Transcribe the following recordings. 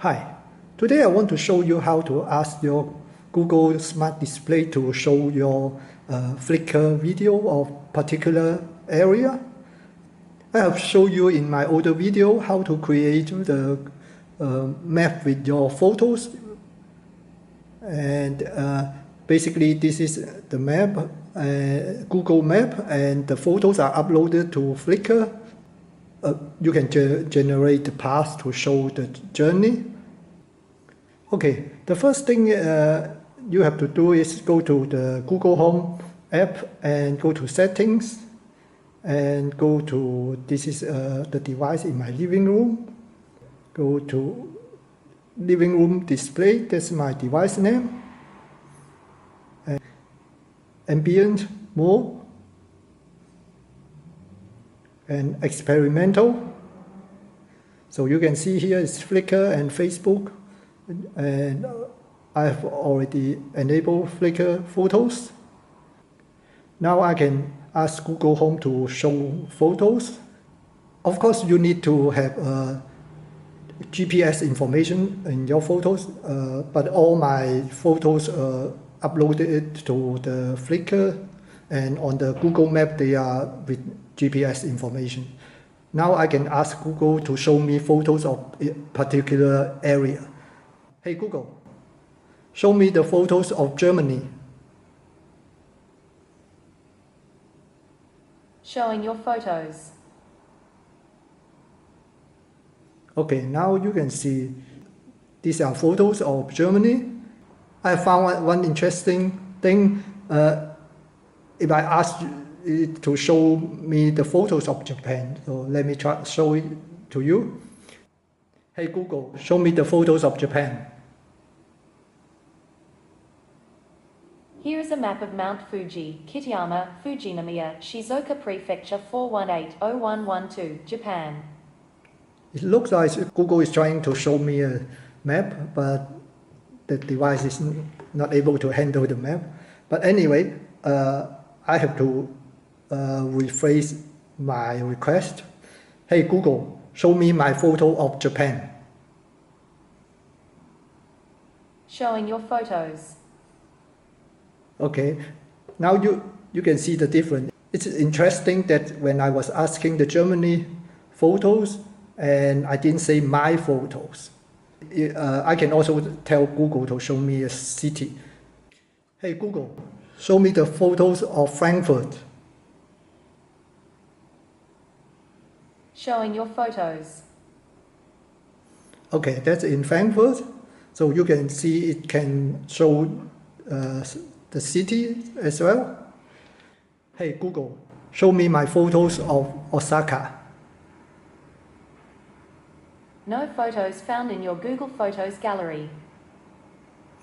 Hi, today I want to show you how to ask your Google Smart Display to show your flickr video of particular area. I have shown you in my older video how to create the map with your photos, and basically this is the map, Google map, and the photos are uploaded to Flickr. You can generate the path to show the journey. Okay, the first thing you have to do is go to the Google Home app and go to Settings and go to, this is the device in my living room. Go to Living Room Display, that's my device name. And Ambient Mode and Experimental. So you can see here is Flickr and Facebook, and I've already enabled Flickr photos. Now I can ask Google Home to show photos. Of course, you need to have GPS information in your photos, but all my photos are uploaded to the Flickr, and on the Google Map they are with GPS information. Now I can ask Google to show me photos of a particular area. Hey Google, show me the photos of Germany. Showing your photos. Okay, now you can see these are photos of Germany. I found one interesting thing. If I ask it to show me the photos of Japan, so let me try show it to you. Hey Google, show me the photos of Japan. Here is a map of Mount Fuji, Kitayama, Fujinomiya, Shizuoka Prefecture 4180112, Japan. It looks like Google is trying to show me a map, but the device is not able to handle the map. But anyway, I have to rephrase my request. Hey Google, show me my photo of Japan. Showing your photos. Okay, now you can see the difference. It's interesting that when I was asking the Germany photos, and I didn't say my photos. I can also tell Google to show me a city. Hey Google, show me the photos of Frankfurt. Showing your photos. Okay, that's in Frankfurt. So you can see it can show the city as well. Hey Google, show me my photos of Osaka. No photos found in your Google Photos gallery.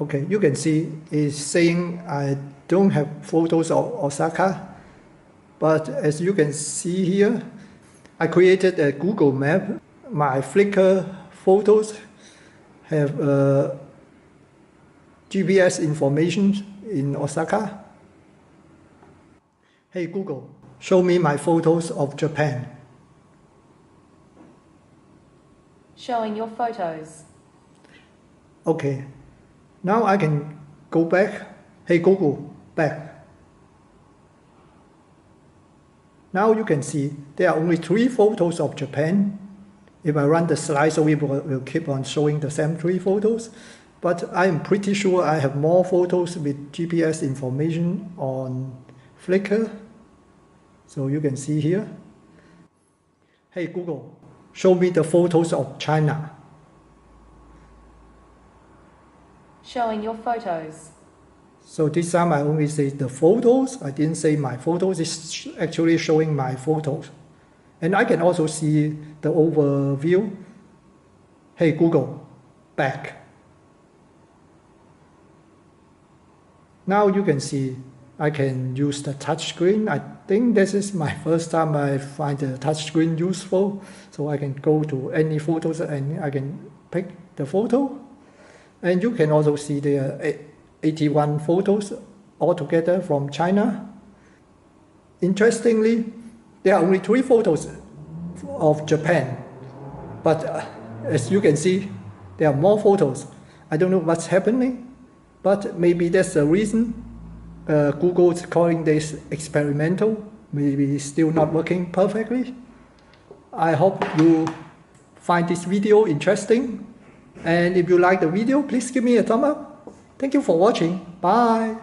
Okay, you can see it's saying I don't have photos of Osaka, but as you can see here, I created a Google map. My Flickr photos have GPS information in Osaka. Hey Google, show me my photos of Japan. Showing your photos. Okay, now I can go back. Hey Google, back. Now you can see there are only 3 photos of Japan. If I run the slideshow, it will keep on showing the same 3 photos. But I'm pretty sure I have more photos with GPS information on Flickr. So you can see here. Hey Google, show me the photos of China. Showing your photos. So this time I only say the photos. I didn't say my photos. It's actually showing my photos. And I can also see the overview. Hey Google, back. Now you can see I can use the touchscreen. I think this is my first time I find the touchscreen useful. So I can go to any photos and I can pick the photo. And you can also see there are 81 photos altogether from China. Interestingly, there are only 3 photos of Japan. But as you can see, there are more photos. I don't know what's happening, but maybe that's the reason Google's calling this experimental, maybe still not working perfectly. I hope you find this video interesting, and if you like the video, please give me a thumb up. Thank you for watching. Bye.